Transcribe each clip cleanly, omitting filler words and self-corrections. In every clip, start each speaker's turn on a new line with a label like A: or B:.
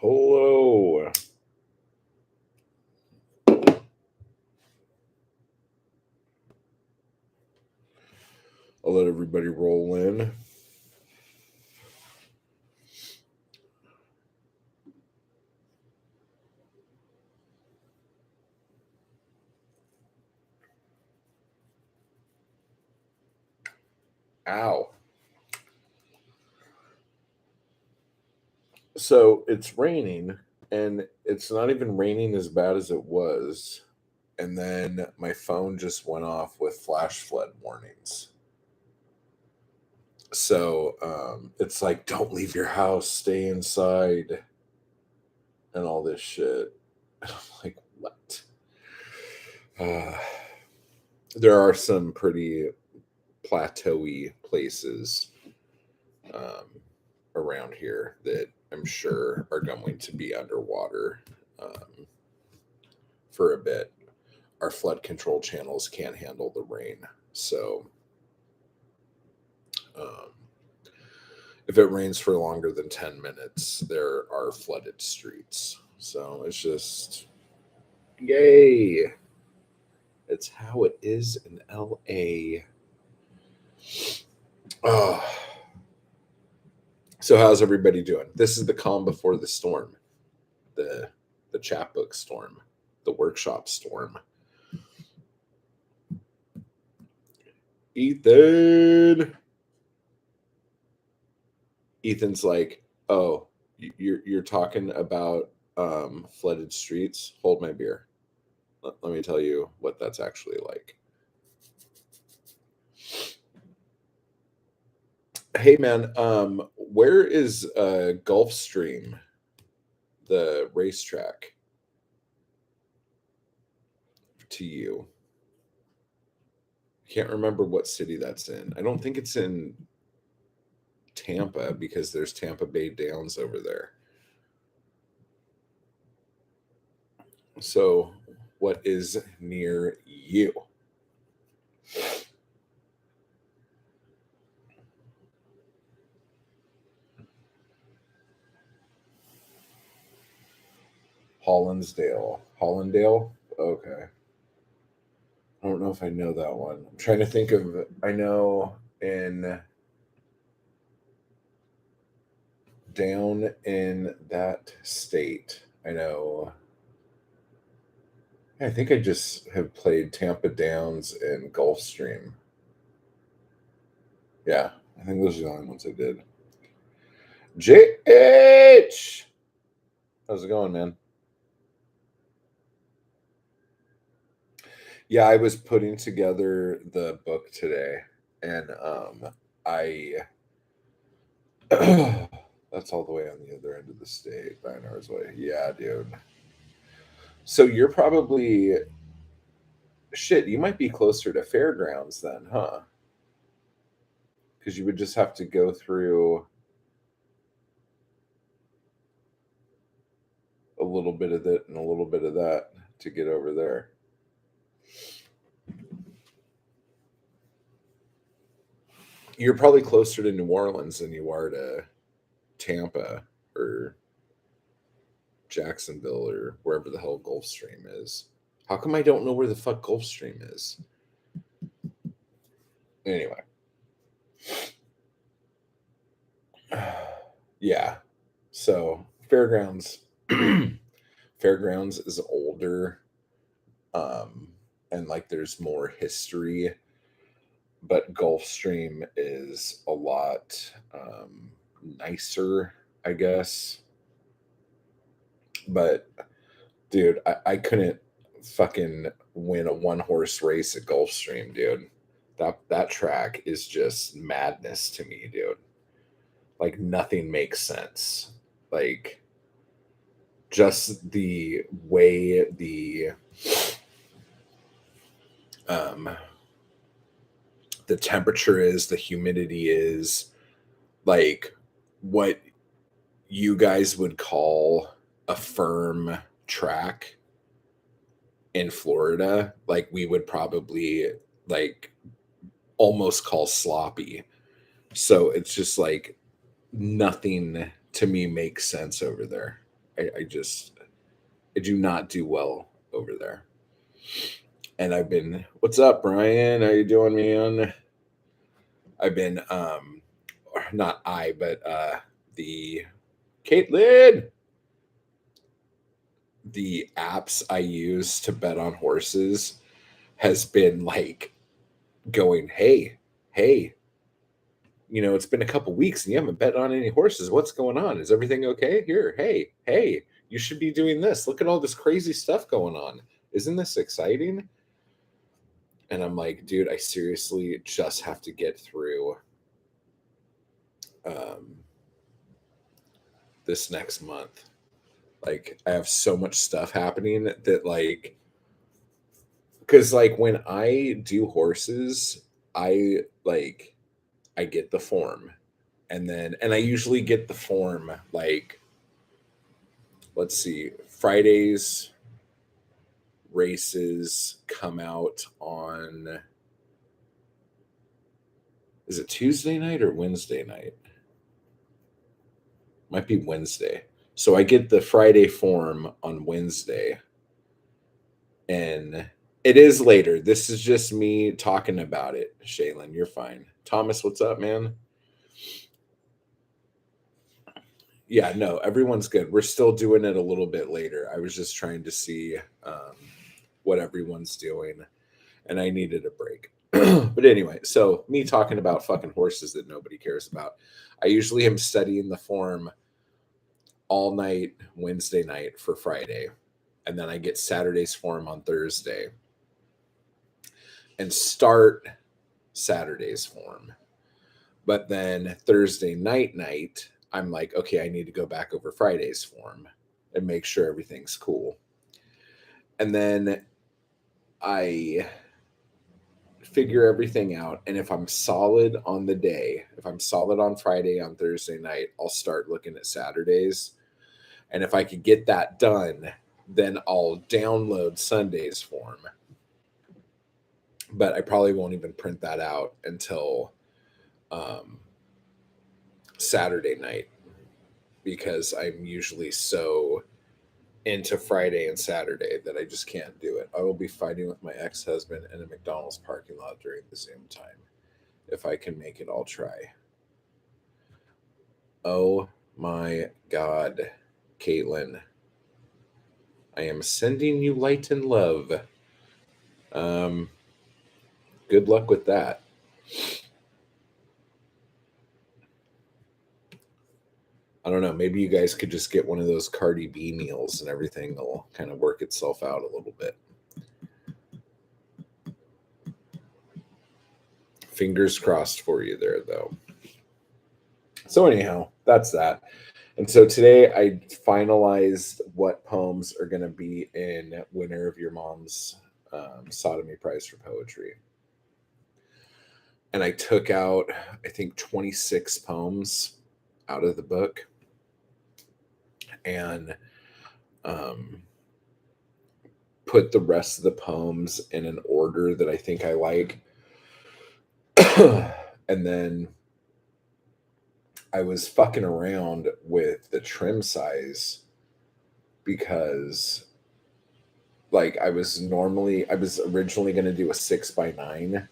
A: Hello. I'll let everybody roll in. Ow. So it's raining, and it's not even raining as bad as it was. And then my phone just went off with flash flood warnings. So it's like, don't leave your house, stay inside, and all this shit. And I'm like, what? Uh, there are some pretty plateauy places around here that I'm sure are going to be underwater for a bit. Our flood control channels can't handle the rain. So um, if it rains for longer than 10 minutes, there are flooded streets. So it's just, yay. It's how it is in LA. Oh. So how's everybody doing? This is the calm before the storm, the chapbook storm, the workshop storm. Ethan's like, oh, you're talking about flooded streets. Hold my beer. Let me tell you what that's actually like. Hey man, where is Gulfstream, the racetrack, to you? I can't remember what city that's in. I don't think it's in Tampa because there's Tampa Bay Downs over there. So, what is near you? Hollandale? Okay. I don't know if I know that one. I'm trying to think of, I know down in that state, I know. I think I just have played Tampa Downs and Gulfstream. Yeah, I think those are the only ones I did. JH! How's it going, man? Yeah, I was putting together the book today, and I that's all the way on the other end of the state, 9 hours away. Yeah, dude. So you're probably shit. You might be closer to fairgrounds then, huh? Because you would just have to go through a little bit of that and a little bit of that to get over there. You're probably closer to New Orleans than you are to Tampa or Jacksonville or wherever the hell Gulfstream is. How come I don't know where the fuck Gulfstream is? Anyway. Yeah. So fairgrounds fairgrounds is older, and like there's more history, but Gulfstream is a lot nicer, I guess. But dude, I couldn't fucking win a one horse race at Gulfstream, dude. That track is just madness to me, dude. Like nothing makes sense. Like just the way um the temperature is, the humidity is, like what you guys would call a firm track in Florida, like we would probably like almost call sloppy. So it's just like nothing to me makes sense over there. I do not do well over there. And I've been, what's up, Brian? How you doing, man? I've been, not I, but the Caitlin, the apps I use to bet on horses has been like going, hey, it's been a couple weeks and you haven't bet on any horses. What's going on? Is everything okay? Here, hey, you should be doing this. Look at all this crazy stuff going on. Isn't this exciting? And I'm like, dude, I seriously just have to get through um, this next month. Like, I have so much stuff happening that, like, because, like, when I do horses, I, like, I get the form. And I usually get the form, like, let's see, Fridays races come out on, is it Tuesday night or Wednesday night? Might be Wednesday. So I get the Friday form on Wednesday. And it is later. This is just me talking about it. Shaylin, you're fine. Thomas, what's up, man? Yeah, no, everyone's good. We're still doing it a little bit later. I was just trying to see what everyone's doing, and I needed a break. But anyway, so me talking about fucking horses that nobody cares about. I usually am studying the form all night Wednesday night for Friday, and then I get Saturday's form on Thursday and start Saturday's form. But then Thursday night, I'm like, okay, I need to go back over Friday's form and make sure everything's cool. And then I figure everything out. And if I'm solid on the day, if I'm solid on Friday, on Thursday night, I'll start looking at Saturdays. And if I could get that done, then I'll download Sunday's form. But I probably won't even print that out until Saturday night, because I'm usually so into Friday and Saturday that I just can't do it. I will be fighting with my ex-husband in a McDonald's parking lot during the same time. If I can make it, I'll try. Oh my God, Caitlin. I am sending you light and love. Um, Good luck with that. I don't know. Maybe you guys could just get one of those Cardi B meals and everything will kind of work itself out a little bit. Fingers crossed for you there, though. So, anyhow, that's that. And so today I finalized what poems are going to be in Winner of Your Mom's Sodomy Prize for Poetry. And I took out, I think, 26 poems out of the book. And put the rest of the poems in an order that I think I like. And then I was fucking around with the trim size because, like, I was originally going to do a 6x9.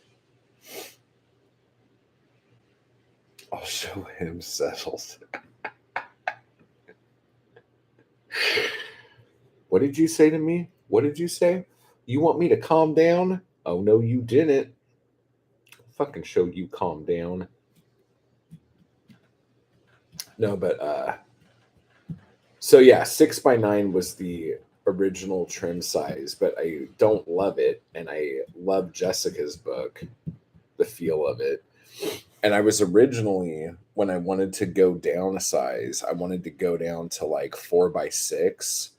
A: I'll show him settled. What did you say to me? What did you say? You want me to calm down? Oh, no, you didn't. I'll fucking show you calm down. No, but so yeah, 6x9 was the original trim size, but I don't love it, and I love Jessica's book, the feel of it. And I was originally, when I wanted to go down a size, I wanted to go down to like 4x6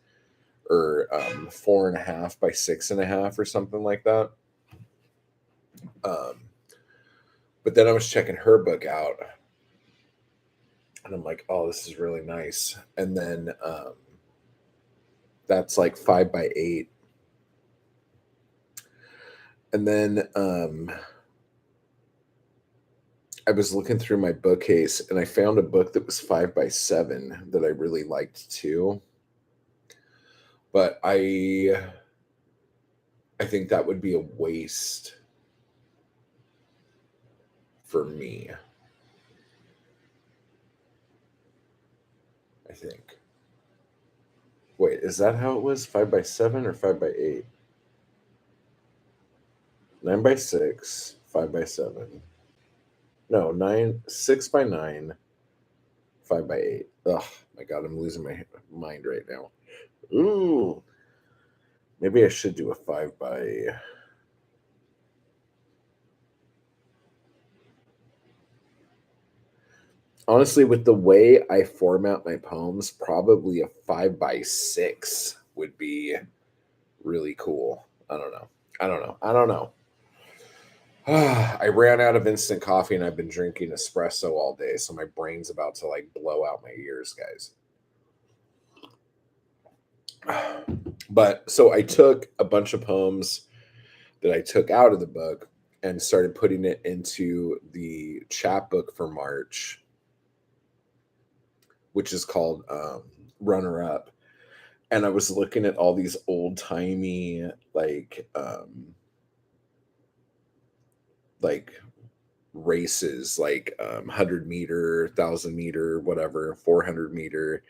A: or 4.5 by 6.5 or something like that. But then I was checking her book out, and I'm like, oh, this is really nice. And then that's like 5x8. And then I was looking through my bookcase and I found a book that was 5x7 that I really liked too. But I think that would be a waste for me. I think. Wait, is that how it was? 5x7 or 5x8? 9x6, 5x7. No, 6x9, 5x8. Ugh, my God, I'm losing my mind right now. Ooh, maybe I should do a 5x. Honestly, with the way I format my poems, probably a 5x6 would be really cool. I don't know. I don't know. I don't know. I ran out of instant coffee and I've been drinking espresso all day, so my brain's about to like blow out my ears, guys. But so I took a bunch of poems that I took out of the book and started putting it into the chapbook for March, which is called Runner Up. And I was looking at all these old timey like races, like 100 meter, 1,000 meter, whatever, 400 meter,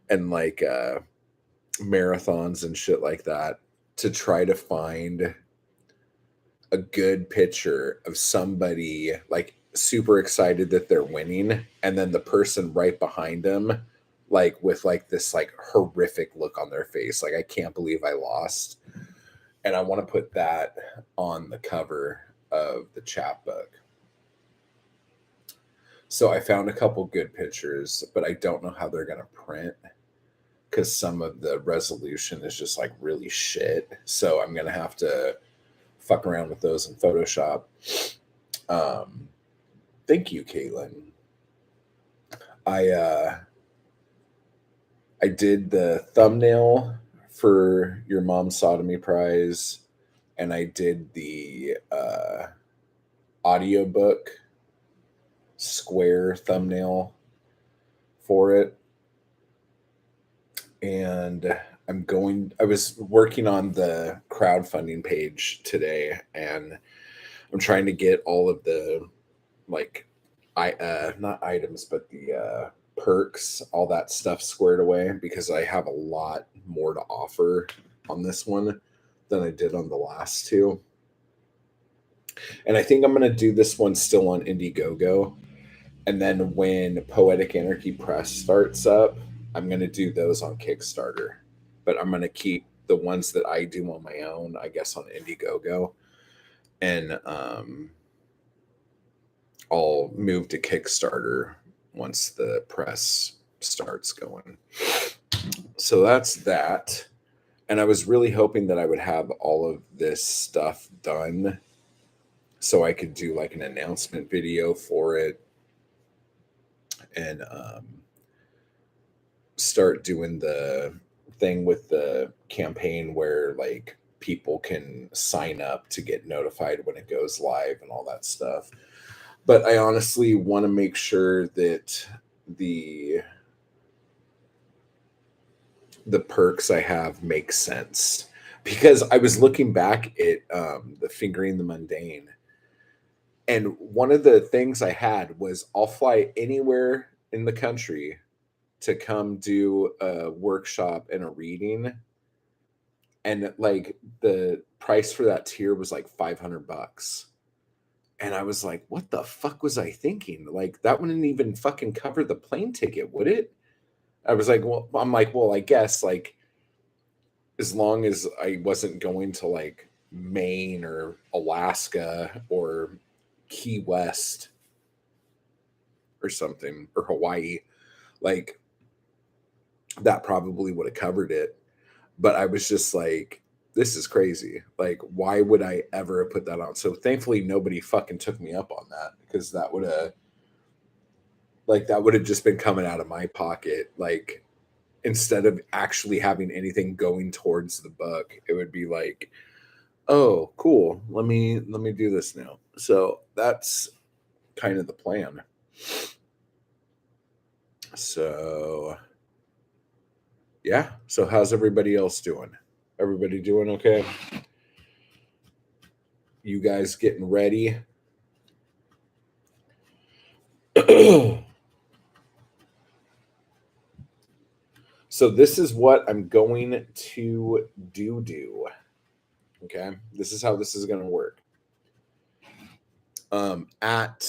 A: and like marathons and shit like that, to try to find a good picture of somebody like super excited that they're winning, and then the person right behind them like with like this like horrific look on their face, like I can't believe I lost. And I want to put that on the cover of the chapbook. So I found a couple good pictures, but I don't know how they're going to print because some of the resolution is just like really shit. So I'm going to have to fuck around with those in Photoshop. Um, Thank you, Caitlin. I uh, I did the thumbnail for your mom's sodomy prize, and I did the audiobook square thumbnail for it. And I was working on the crowdfunding page today, and I'm trying to get all of the like not items, but the perks, all that stuff squared away, because I have a lot more to offer on this one than I did on the last two. And I think I'm going to do this one still on Indiegogo. And then when Poetic Anarchy Press starts up, I'm going to do those on Kickstarter. But I'm going to keep the ones that I do on my own, I guess, on Indiegogo. And I'll move to Kickstarter once the press starts going. So that's that. And I was really hoping that I would have all of this stuff done so I could do like an announcement video for it, and start doing the thing with the campaign where like people can sign up to get notified when it goes live and all that stuff. But I honestly want to make sure that the the perks I have make sense, because I was looking back at the Fingering the Mundane, and one of the things I had was I'll fly anywhere in the country to come do a workshop and a reading, and like the price for that tier was like $500. And I was like, what the fuck was I thinking? Like that wouldn't even fucking cover the plane ticket, would it? I was like, well, I'm like, well, I guess like as long as I wasn't going to like Maine or Alaska or Key West or something, or Hawaii, like that probably would have covered it. But I was just like, this is crazy. Like, why would I ever put that on? So thankfully nobody fucking took me up on that, because that would have just been coming out of my pocket. Like, instead of actually having anything going towards the book, it would be like, oh, cool. Let me do this now. So that's kind of the plan. So Yeah. So how's everybody else doing? Everybody doing okay? You guys getting ready? So this is what I'm going to do. Okay. This is how this is going to work. At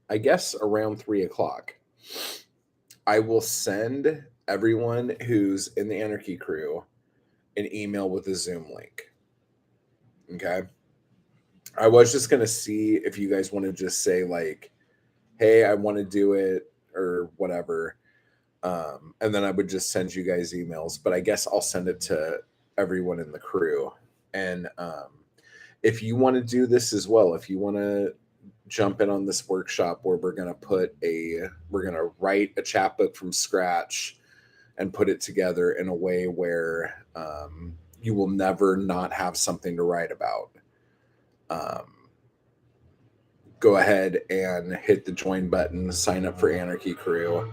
A: I guess around 3 o'clock, I will send everyone who's in the Anarchy crew an email with a Zoom link. Okay. I was just going to see if you guys want to just say, like, hey, I want to do it or whatever. And then I would just send you guys emails, but I guess I'll send it to everyone in the crew. And if you want to do this as well, if you want to jump in on this workshop where we're going to write a chapbook from scratch and put it together in a way where you will never not have something to write about. Go ahead and hit the join button, sign up for Anarchy Crew,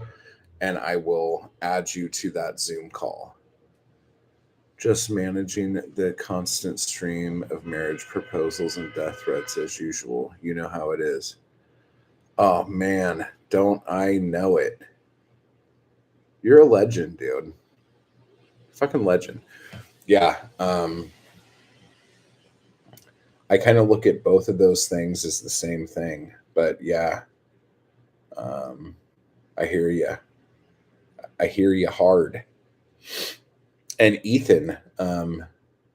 A: and I will add you to that Zoom call. Just managing the constant stream of marriage proposals and death threats as usual. You know how it is. Oh man, don't I know it? You're a legend, dude. Fucking legend. Yeah. I kind of look at both of those things as the same thing, but yeah. I hear you. I hear you hard. And Ethan,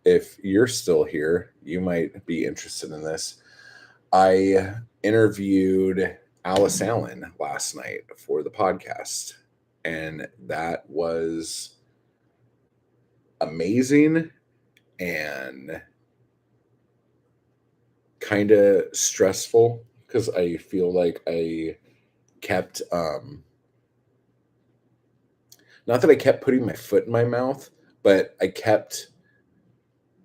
A: if you're still here, you might be interested in this. I interviewed Alice Allen last night for the podcast, and that was amazing and kind of stressful because I feel like I kept not that I kept putting my foot in my mouth, but I kept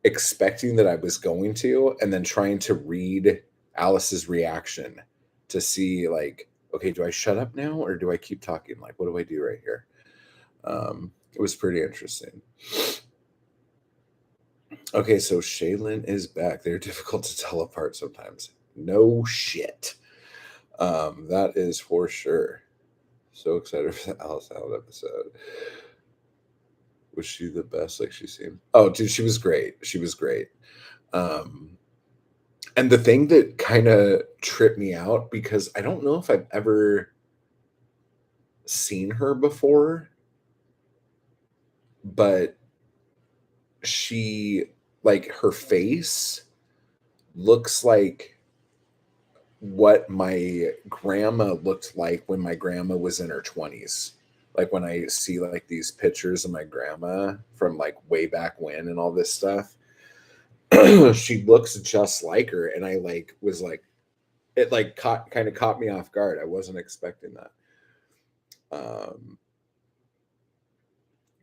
A: expecting that I was going to, and then trying to read Alice's reaction to see, like, okay, do I shut up now or do I keep talking? Like, what do I do right here? It was pretty interesting. Okay, so Shaylin is back. They're difficult to tell apart sometimes. No shit. That is for sure. So excited for the Alice Allen episode. Was she the best like she seemed? Oh, dude, she was great. She was great. And the thing that kind of tripped me out, because I don't know if I've ever seen her before, but she, like, her face looks like what my grandma looked like when my grandma was in her 20s. Like when I see like these pictures of my grandma from like way back when and all this stuff, she looks just like her. And I like was like, it like kind of caught me off guard. I wasn't expecting that.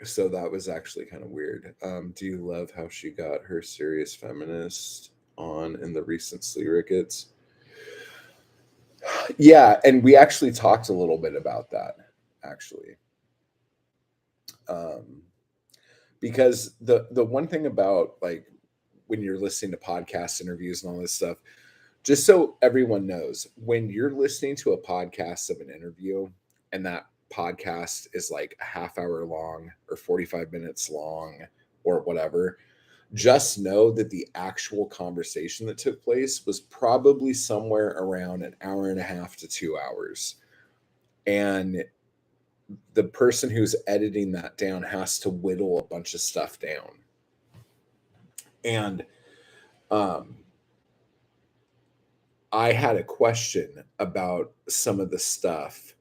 A: So that was actually kind of weird. Do you love how she got her serious feminist on in the recent Slee Ricketts? Yeah, and we actually talked a little bit about that, actually. Because the one thing about, like, when you're listening to podcast interviews and all this stuff, just so everyone knows, when you're listening to a podcast of an interview and that podcast is like a half hour long or 45 minutes long or whatever, just know that the actual conversation that took place was probably somewhere around an hour and a half to 2 hours. And the person who's editing that down has to whittle a bunch of stuff down. And I had a question about some of the stuff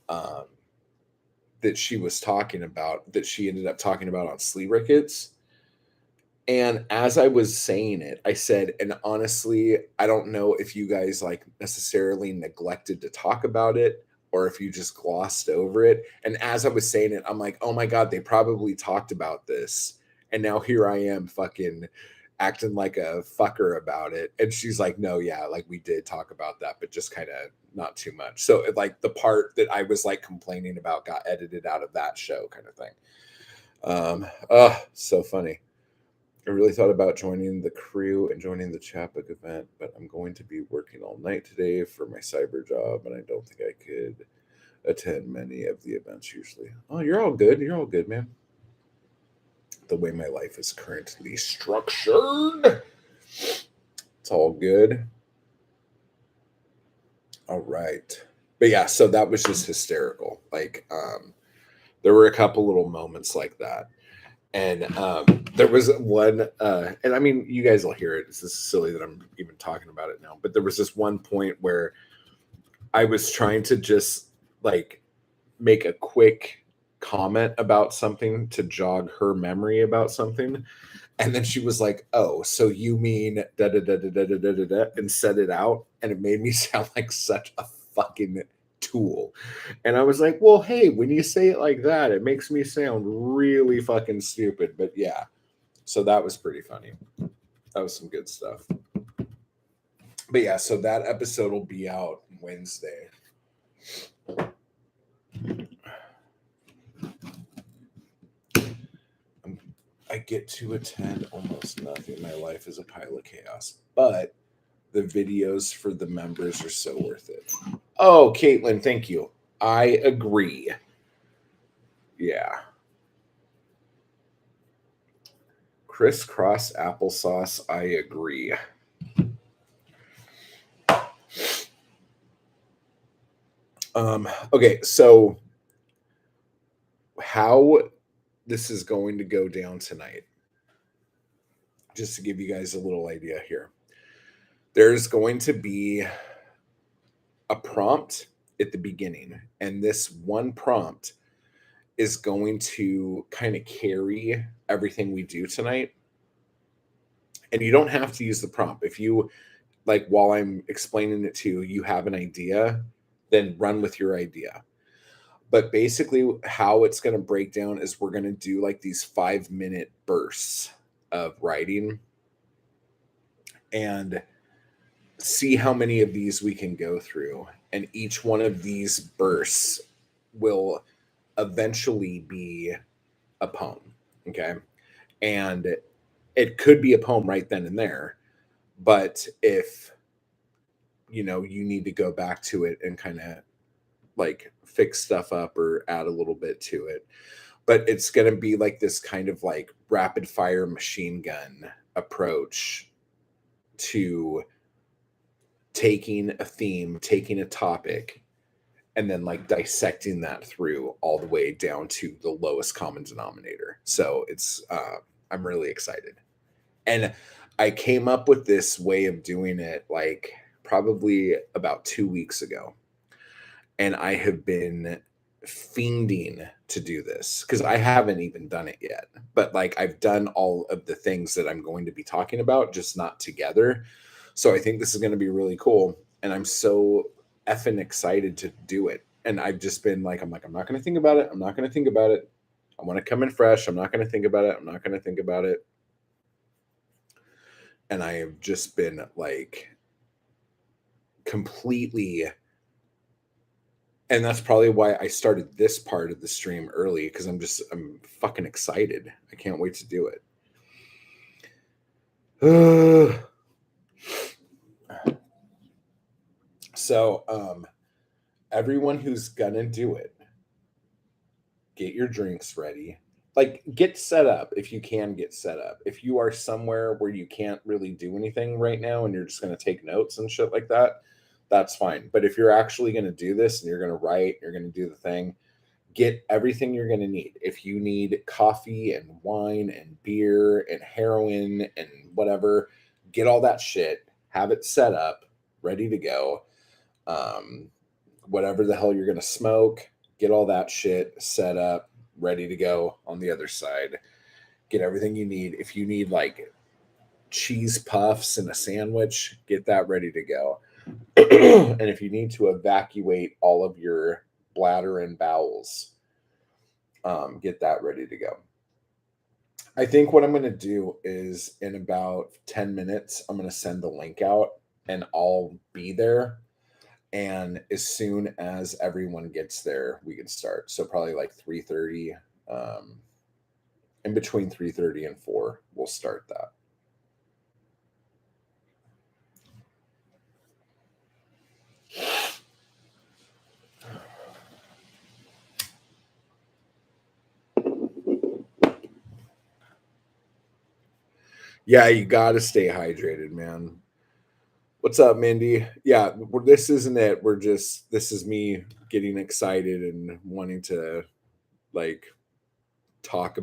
A: that she was talking about, that she ended up talking about on Slee Ricketts. And as I was saying it, I said, and honestly, I don't know if you guys like necessarily neglected to talk about it or if you just glossed over it. And as I was saying it, I'm like, oh my God, they probably talked about this. And now here I am fucking acting like a fucker about it. And she's like, no, yeah, like we did talk about that, but just kind of not too much. So like the part that I was like complaining about got edited out of that show kind of thing. So funny. I really thought about joining the crew and joining the chapbook event, but I'm going to be working all night today for my cyber job, and I don't think I could attend many of the events usually. Oh, you're all good. You're all good, man. The way my life is currently structured, it's all good. All right. But yeah, so that was just hysterical. Like, there were a couple little moments like that. And there was one, and I mean, you guys will hear it. It's just silly that I'm even talking about it now. But there was this one point where I was trying to just like make a quick comment about something to jog her memory about something. And then she was like, "Oh, so you mean da da da da da da da da da," and said it out, and it made me sound like such a fucking tool. And I was like, "Well, hey, when you say it like that, it makes me sound really fucking stupid." But yeah, so that was pretty funny. That was some good stuff. But yeah, so that episode will be out Wednesday. I get to attend almost nothing. My life is a pile of chaos, but the videos for the members are so worth it. Oh, Caitlin, thank you. I agree. Yeah. Crisscross applesauce, I agree. Okay, so how this is going to go down tonight, just to give you guys a little idea here. There's going to be a prompt at the beginning, and this one prompt is going to kind of carry everything we do tonight. And you don't have to use the prompt. If you like, while I'm explaining it to you, you have an idea, then run with your idea. But basically, how it's going to break down is we're going to do like these 5-minute bursts of writing and see how many of these we can go through. And each one of these bursts will eventually be a poem. Okay. And it could be a poem right then and there. But if you need to go back to it and kind of like fix stuff up or add a little bit to it, but it's going to be like this kind of like rapid fire machine gun approach to taking a theme, taking a topic, and then like dissecting that through all the way down to the lowest common denominator. So it's I'm really excited. And I came up with this way of doing it like probably about 2 weeks ago. And I have been fiending to do this because I haven't even done it yet. But like I've done all of the things that I'm going to be talking about, just not together. So I think this is going to be really cool. And I'm so effing excited to do it. And I've just been like, I'm not going to think about it. I'm not going to think about it. I want to come in fresh. I'm not going to think about it. I'm not going to think about it. And I have just been like completely, and that's probably why I started this part of the stream early, because I'm fucking excited. I can't wait to do it. So everyone who's gonna do it, get your drinks ready. Like, get set up if you can get set up. If you are somewhere where you can't really do anything right now and you're just going to take notes and shit like that, that's fine. But if you're actually going to do this and you're going to write, you're going to do the thing, get everything you're going to need. If you need coffee and wine and beer and heroin and whatever, get all that shit, have it set up, ready to go. Whatever the hell you're going to smoke, get all that shit set up, ready to go on the other side. Get everything you need. If you need like cheese puffs and a sandwich, get that ready to go. And if you need to evacuate all of your bladder and bowels, get that ready to go. I think what I'm going to do is in about 10 minutes, I'm going to send the link out and I'll be there. And as soon as everyone gets there, we can start. So probably like 3:30. in between 3:30 and 4, we'll start that. Yeah, you got to stay hydrated, man. What's up, Mindy? Yeah, this isn't it. This is me getting excited and wanting to like talking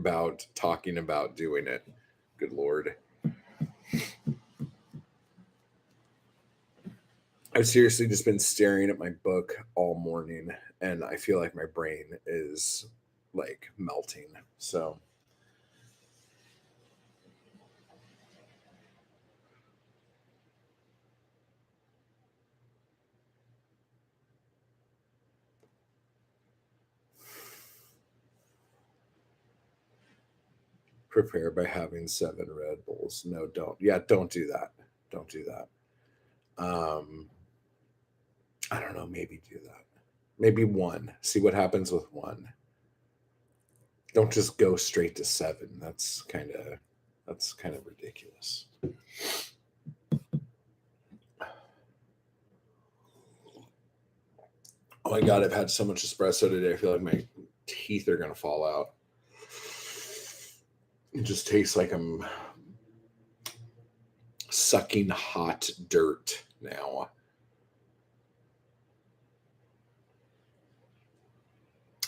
A: about doing it. Good Lord. I've seriously just been staring at my book all morning and I feel like my brain is like melting. So prepare by having 7 Red Bulls. No, don't. Yeah, don't do that. Don't do that. I don't know, maybe do that. Maybe 1. See what happens with 1. Don't just go straight to 7. That's kind of ridiculous. Oh my god, I've had so much espresso today. I feel like my teeth are gonna fall out. It just tastes like I'm sucking hot dirt now.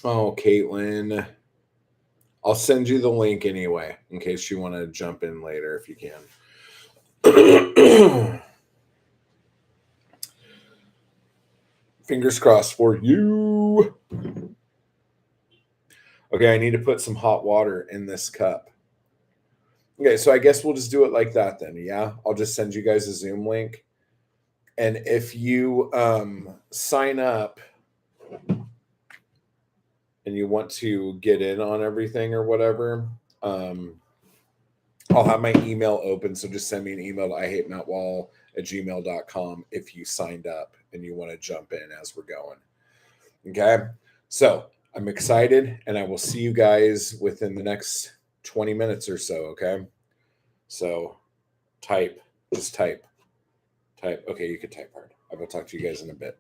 A: Oh, Caitlin. I'll send you the link anyway, in case you want to jump in later if you can. Fingers crossed for you. Okay, I need to put some hot water in this cup. Okay, so I guess we'll just do it like that then. Yeah, I'll just send you guys a Zoom link. And if you sign up and you want to get in on everything or whatever, I'll have my email open. So just send me an email to ihatemoutwall@gmail.com if you signed up and you want to jump in as we're going. Okay. So I'm excited and I will see you guys within the next 20 minutes or so. Okay. So just type. Okay. You can type hard. I will talk to you guys in a bit.